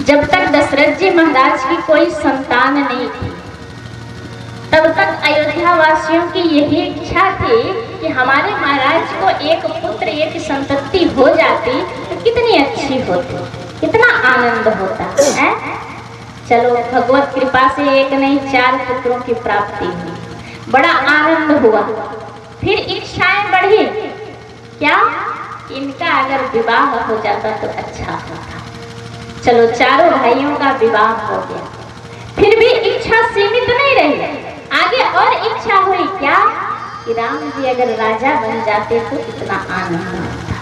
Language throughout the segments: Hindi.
जब तक दशरथ जी महाराज की कोई संतान नहीं थी, तब तक अयोध्या वासियों की यही इच्छा थी कि हमारे महाराज को एक पुत्र एक संतति हो जाती तो कितनी अच्छी होती, कितना आनंद होता है। चलो भगवत कृपा से एक नहीं 4 पुत्रों की प्राप्ति हुई, बड़ा आनंद हुआ। फिर इच्छाएं बढ़ी, क्या इनका अगर विवाह हो जाता तो अच्छा होता। चलो चारों भाइयों का विवाह हो गया। फिर भी इच्छा सीमित नहीं रही, आगे और इच्छा हुई, क्या कि राम जी अगर राजा बन जाते तो कितना आनंद होता।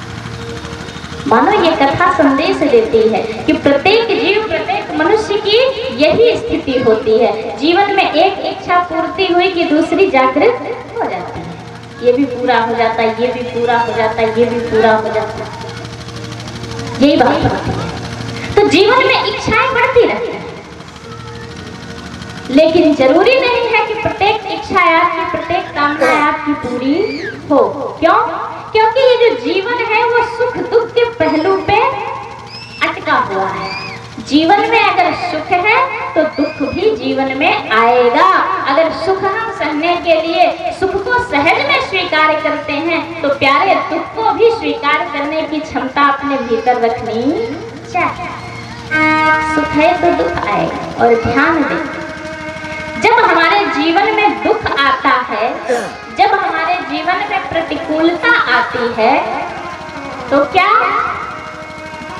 मानो ये कथा संदेश देती है कि प्रत्येक जीव, प्रत्येक मनुष्य की यही स्थिति होती है। जीवन में एक इच्छा पूर्ति हुई कि दूसरी जागृत हो जाती है, ये भी पूरा हो जाता है, ये भी पूरा हो जाता है, ये भी पूरा हो जाता है, यही बात होती है। तो जीवन में इच्छाएं बढ़ती रहती हैं, लेकिन जरूरी नहीं है कि प्रत्येक इच्छा आपकी, प्रत्येक कामना आपकी पूरी हो। क्यों? क्योंकि ये जो जीवन है वो सुख दुख के पहलू पे अटका हुआ है। जीवन में अगर सुख है तो दुख भी जीवन में आएगा। अगर सुख हम सहने के लिए सुख को सहज में स्वीकार करते हैं तो प्यारे दुख को भी स्वीकार करने की क्षमता अपने भीतर रखनी चाहिए। सुख है तो दुख आएगा। और ध्यान दें, जब हमारे जीवन में दुख आता है, जब हमारे जीवन में प्रतिकूलता आती है तो क्या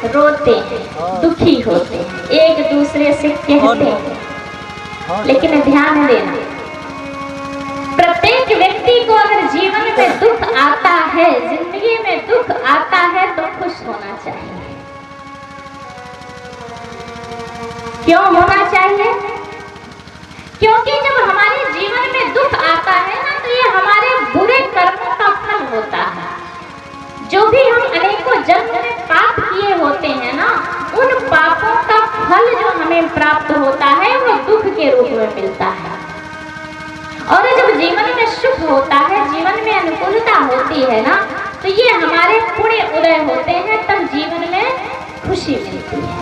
रोते हैं, दुखी होते हैं, एक दूसरे से कहते हैं। लेकिन ध्यान देना, प्रत्येक व्यक्ति को अगर जीवन में दुख आता है, जिंदगी में दुख आता है तो खुश होना चाहिए। क्यों होना चाहिए? क्योंकि जब हमारे जीवन में दुख आता है ना तो ये हमारे बुरे कर्मों का फल होता है। जो भी हम अनेकों जन्म में पाप किए होते हैं ना, उन पापों का फल जो हमें प्राप्त होता है वो दुख के रूप में मिलता है। और जब जीवन में सुख होता है, जीवन में अनुकूलता होती है ना, तो ये हमारे पुण्य उदय होते हैं, तब जीवन में खुशी मिलती है,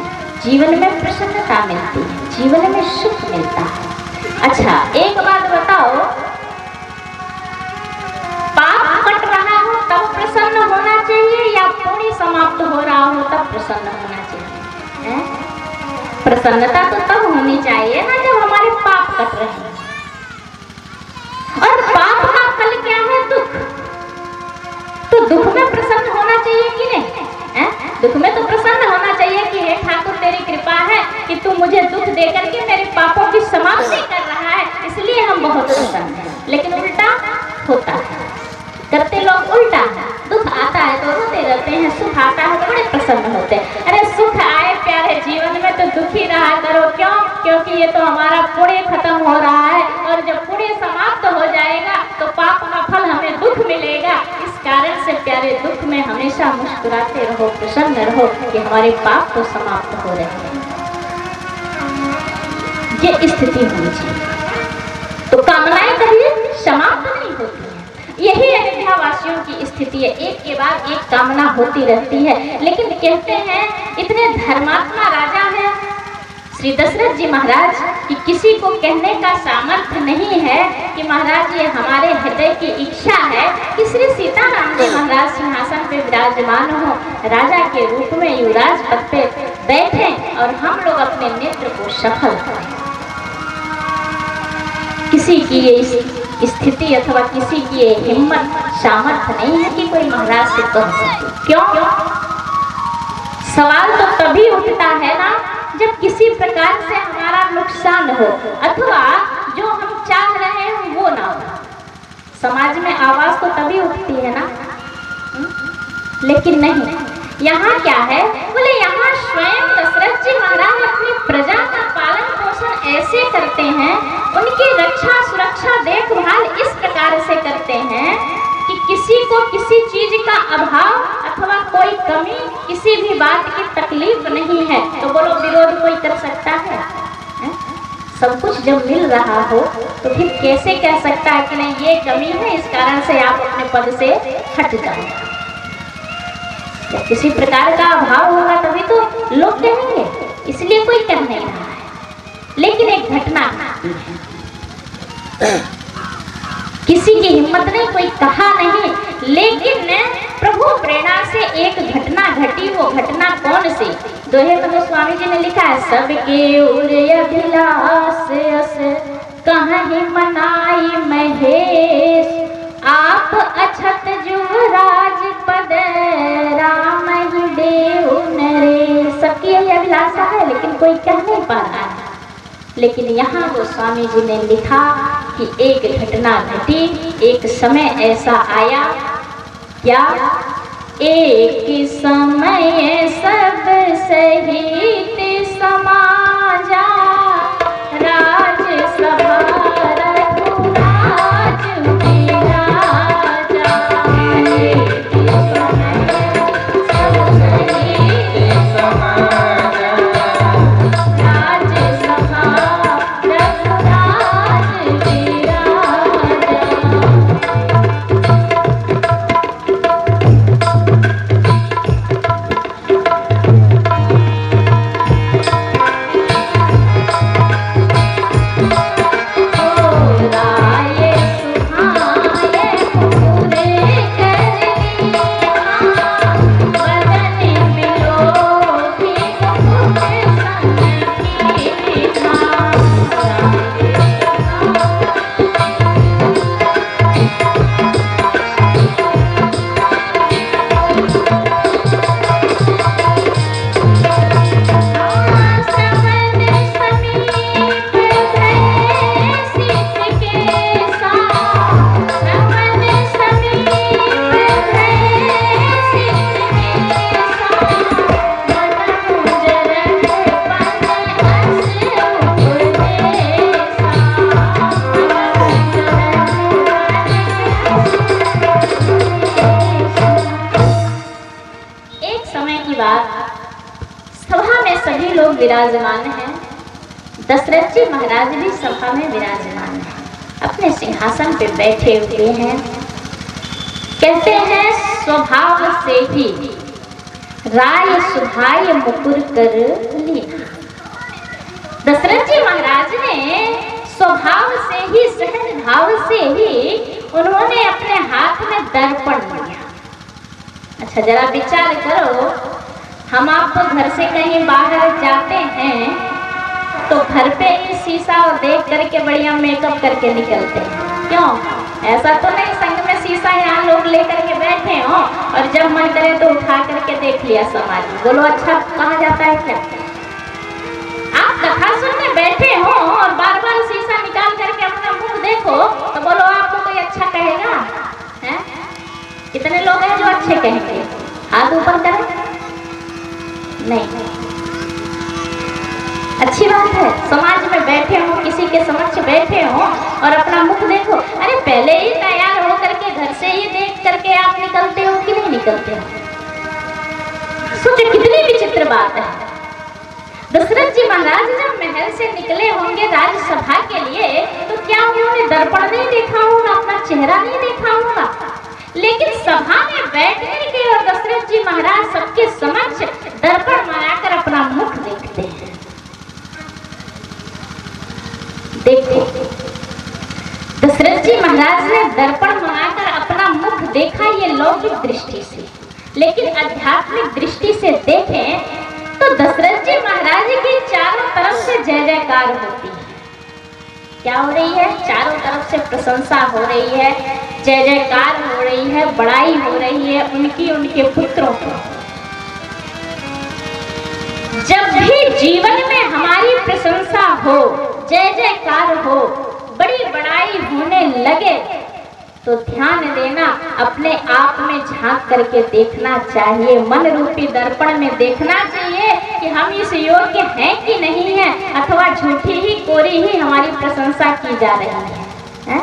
जीवन में प्रसन्नता मिलती है, जीवन में सुख मिलता है। अच्छा एक बात बताओ, पाप कट रहा हो तब प्रसन्न होना चाहिए या पुण्य समाप्त हो रहा हो तब प्रसन्न होना चाहिए? प्रसन्नता तो तब होनी चाहिए ना जब हमारे पाप कट रहे हैं। और पाप का फल क्या है? दुख। तो दुख में प्रसन्न होना चाहिए कि नहीं? दुख में तो प्रसन्न होना चाहिए कि हे ठाकुर तेरी कृपा है कि तू मुझे दुख देकर के मेरे पापों की समाप्ति कर रहा है, इसलिए हम बहुत प्रसन्न हैं। लेकिन उल्टा होता है, करते लोग उल्टा है, दुख आता है तो रोते रहते हैं, सुख आता है तो बड़े प्रसन्न होते हैं। अरे सुख आए प्यारे जीवन में तो दुखी रहा करो। क्यों? क्योंकि ये तो हमारा पुण्य खत्म हो रहा है, और जब पुण्य समाप्त हो जाएगा तो पाप का फल हमें दुख मिलेगा। इस कारण से प्यारे दुख में हमेशा मुस्कुराते रहो, प्रसन्न रहो कि हमारे पाप तो समाप्त हो रहे हैं। ये स्थिति होनी चाहिए। तो कामनाएं कभी समाप्त नहीं होती हैं। यही अयोध्या वासियों की स्थिति है, एक के बाद एक कामना होती रहती है। लेकिन कहते हैं इतने धर्मात्मा राजा हैं श्री दशरथ जी महाराज कि किसी को कहने का सामर्थ्य नहीं है कि महाराज ये हमारे हृदय की इच्छा है कि श्री सीताराम जी महाराज सिंहासन पे विराजमान हो, राजा के रूप में युवराज पद पे बैठे और हम लोग अपने नेत्र को सफल करें। किसी की ये स्थिति अथवा किसी की ये हिम्मत सामर्थ्य नहीं है कि कोई महाराज से कह सके। क्यों? सवाल तो तभी उठता है ना जब किसी प्रकार से हमारा नुकसान हो अथवा जो हम चाह रहे हैं वो ना हो। समाज में आवाज तो तभी उठती है ना, लेकिन नहीं, यहाँ क्या है? बोले यहाँ स्वयं दशरथ जी महाराज अपनी प्रजा का पालन पोषण ऐसे करते हैं, उनकी रक्षा सुरक्षा देखभाल इस प्रकार से करते हैं कि किसी को किसी चीज का अभाव अथवा कोई कमी, किसी भी बात की तकलीफ नहीं है। तो बोलो विरोध कोई कर सकता है? सब कुछ जब मिल रहा हो तो फिर कैसे कह सकता है कि नहीं ये कमी है, इस कारण से आप अपने पद से हट जाओ। जब किसी प्रकार का अभाव होगा तभी तो लोग कहेंगे, इसलिए कोई घटना कौन सी? दोहे में गोस्वामी जी ने लिखा है, सबके उरे अभिलाष अस कहीं मनाई महेश, आप अछत युवराज पद राम ही देहु नरेश। सबकी यही अभिलाषा है लेकिन कोई कह नहीं पा रहा है। लेकिन यहाँ गोस्वामी जी ने लिखा कि एक घटना घटी, एक समय ऐसा आया, क्या? एक समय सब सहित समाजा, राजसभा रघुराज विराजा। एक समय सब सहित समाजा, राजसभा रघुराज विराजा। सभा में सभी लोग विराजमान हैं। दशरथ जी महाराज भी सभा में विराजमान हैं, अपने सिंहासन पे बैठे हुए हैं। कहते हैं, स्वभाव से ही राय सुभाय मुकुर कर लीना। दशरथ जी महाराज ने स्वभाव से ही, सहज भाव से ही उन्होंने अपने हाथ में दर्पण लिया। अच्छा जरा विचार करो, हम आपको घर से कहीं बाहर जाते हैं तो घर पे ही शीशा और देख करके बढ़िया मेकअप करके निकलते हैं, क्यों? ऐसा तो नहीं संग में शीशा यहाँ लोग लेकर के बैठे हो और जब मन करे तो उठा करके देख लिया समाज। बोलो अच्छा कहा जाता है क्या? आप कथा सुनने बैठे हो और बार बार शीशा निकाल करके अपना मुंह देखो तो बोलो आपको कोई अच्छा कहेगा? हैं? कितने लोग हैं जो अच्छे कहेंगे? हाथ ऊपर करें। नहीं, अच्छी बात है। समाज में बैठे हो, किसी के समक्ष बैठे हो और अपना मुख देखो। अरे पहले ही तैयार हो करके घर से ही देख करके आप निकलते हो कि नहीं निकलते हो? सोचो कितनी विचित्र बात है। दशरथ जी महाराज जब महल से निकले होंगे राज्यसभा के लिए तो क्या उन्होंने दर्पण नहीं देखा होगा, अपना चेहरा नहीं देखा होगा? लेकिन सभा में बैठने के और दशरथ जी महाराज सबके समक्ष दर्पण बनाकर अपना मुख देखते हैं। देखो, दशरथ जी महाराज ने दर्पण बनाकर अपना मुख देखा, ये लौकिक दृष्टि से। लेकिन आध्यात्मिक दृष्टि से देखें तो दशरथ जी महाराज की चारों तरफ से जय जयकार होती है। क्या हो रही है? चारों तरफ से प्रशंसा हो रही है, जय जयकार हो रही है, बड़ाई हो रही है उनकी, उनके पुत्रों की। जब भी जीवन में हमारी प्रशंसा हो, जय जयकार हो, बड़ी बड़ाई होने लगे तो ध्यान देना, अपने आप में झांक करके देखना चाहिए। मन रूपी दर्पण में देखना चाहिए कि हम इस योग्य हैं कि नहीं है, अथवा झूठी ही कोरी ही हमारी प्रशंसा की जा रही है।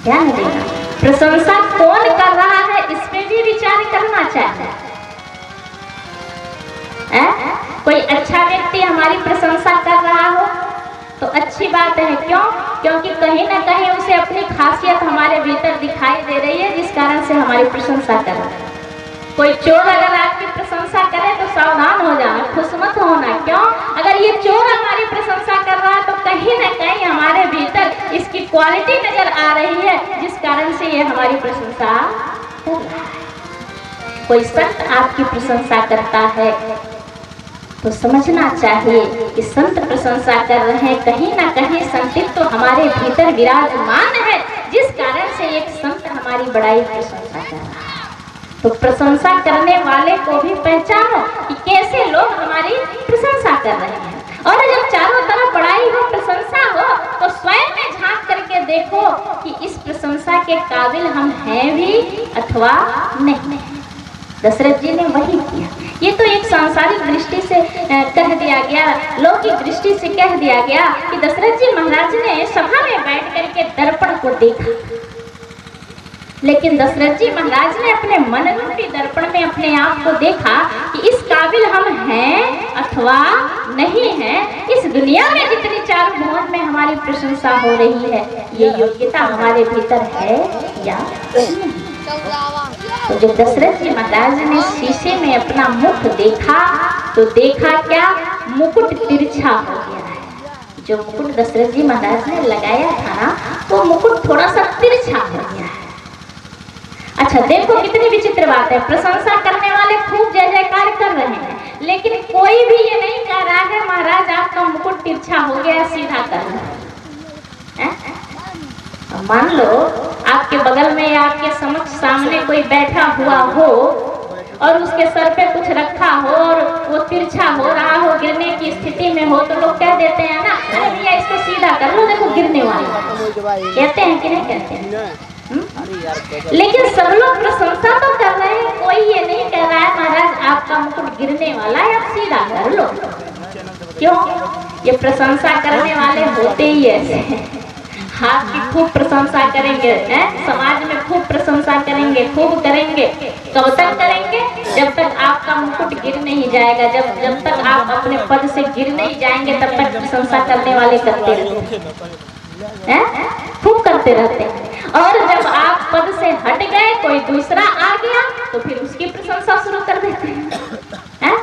ध्यान देना, प्रशंसा कौन कर रहा है इस पे भी विचार करना चाहिए। कोई अच्छा व्यक्ति हमारी प्रशंसा कर रहा हो तो अच्छी बात है। क्यों? क्योंकि कहीं ना कहीं उसे अपनी खासियत हमारे भीतर दिखाई दे रही है, जिस कारण से हमारी प्रशंसा कर रहा है। कोई चोर अगर आपकी प्रशंसा करे तो सावधान हो जाना, खुश मत होना। क्यों? अगर ये चोर हमारी प्रशंसा कर रहा है तो कहीं ना कहीं हमारे भीतर इसकी क्वालिटी नजर आ रही है, जिस कारण से ये हमारी प्रशंसा कर रहा है। कोई संत आपकी प्रशंसा करता है तो समझना चाहिए कि संत प्रशंसा कर रहे हैं, कहीं ना कहीं संतित्व तो हमारे भीतर विराजमान है, जिस कारण से एक संत हमारी बड़ाई प्रशंसा कर रहा है। तो प्रशंसा करने वाले को भी पहचानो कि कैसे लोग हमारी प्रशंसा कर रहे हैं। और जब चारों तरफ बड़ाई हो, प्रशंसा हो, तो स्वयं में झांक करके देखो कि इस प्रशंसा के काबिल हम हैं भी अथवा नहीं। दशरथ जी ने वही किया। ये तो एक सांसारिक दृष्टि से कह दिया गया, लौकिक दृष्टि से कह दिया गया कि दशरथ जी महाराज ने सभा में बैठ करके दर्पण को देखा, लेकिन दशरथ जी महाराज ने अपने मन रूपी दर्पण में अपने आप को देखा कि इस काबिल हम हैं अथवा नहीं हैं। इस दुनिया में जितनी चार भुवन में हमारी प्रशंसा हो रही है, ये योग्यता हमारे भीतर है या नहीं। तो जब दशरथ जी महाराज ने शीशे में अपना मुख देखा तो देखा क्या, मुकुट तिरछा हो गया है। जो मुकुट दशरथ जी महाराज ने लगाया था ना, वो मुकुट थोड़ा सा तिरछा हो गया है। अच्छा देखो कितनी विचित्र बात है, प्रशंसा करने वाले खूब जय जयकार कर रहे हैं, लेकिन कोई भी ये नहीं कह रहा है महाराज आपका मुकुट तिरछा हो गया, सीधा कर लो। मान लो आपके बगल में या आपके समक्ष सामने कोई बैठा हुआ हो और उसके सर पे कुछ रखा हो और वो तिरछा हो रहा हो, गिरने की स्थिति में हो, तो लोग कह देते हैं ना, अरे भैया इसको सीधा कर लो, देखो गिरने वाला, कहते हैं कि नहीं कहते हैं? लेकिन सब लोग प्रशंसा तो कर रहे हैं, कोई ये नहीं कह रहा है महाराज आपका मुकुट गिरने वाला है, आप सीधा कर लो। क्यों? ये प्रशंसा करने वाले होते ही ऐसे हैं। आपकी खूब प्रशंसा करेंगे, समाज में खूब प्रशंसा करेंगे, खूब करेंगे। कब तक करेंगे? जब तक आपका मुकुट गिर नहीं जाएगा, जब तक आप अपने पद से गिर नहीं जाएंगे, तब तक प्रशंसा करने वाले करते रहते हैं, खूब करते रहते हैं। और जब आप पद से हट गए, कोई दूसरा आ गया, तो फिर उसकी प्रशंसा शुरू कर देते हैं।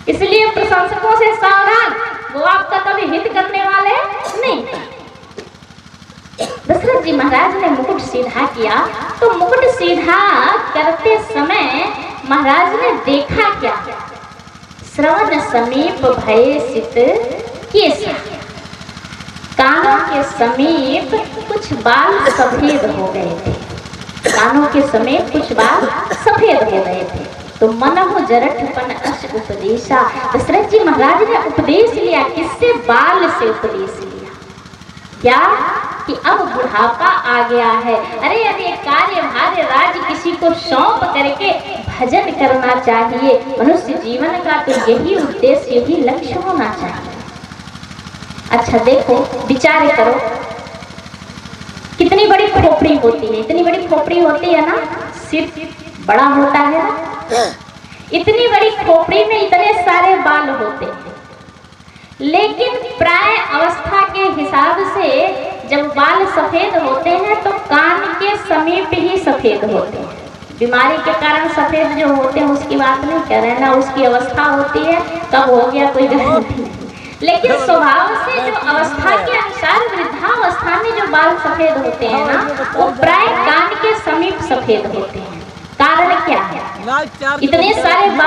इसलिए प्रशंसकों से सावधान, वो आपका कभी हित करने वाले नहीं। दशरथ जी महाराज ने मुकुट सीधा किया, तो मुकुट सीधा करते समय महाराज ने देखा क्या, श्रवण समीप भय सित केस, कानों के समीप कुछ बाल सफेद हो गए थे, कानों के समीप कुछ बाल सफेद हो गए थे। तो मनहु जरठपन अश उपदेशा, दशरथ जी महाराज ने उपदेश लिया, किससे? बाल से उपदेश लिया। क्या? कि अब बुढ़ापा आ गया है, अरे अब ये कार्यभार राज्य किसी को सौंप करके भजन करना चाहिए। मनुष्य जीवन का तो यही उद्देश्य, यही लक्ष्य होना चाहिए। अच्छा देखो, विचार करो, कितनी बड़ी खोपड़ी होती है, इतनी बड़ी खोपड़ी होती है ना, सिर बड़ा होता है ना, इतनी बड़ी खोपड़ी में इतने सारे बाल होते हैं, लेकिन प्राय अवस्था के हिसाब से जब बाल सफेद होते हैं तो कान के समीप ही सफेद होते हैं। बीमारी के कारण सफेद जो होते हैं उसकी बात नहीं कर रहे ना, उसकी अवस्था होती है, तब हो गया कोई गारंटी नहीं। लेकिन स्वभाव से जो अवस्था के अनुसार वृद्धावस्था में जो बाल सफेद होते हैं ना, वो प्राय कान के समीप सफेद होते हैं। कारण क्या है? इतने सारे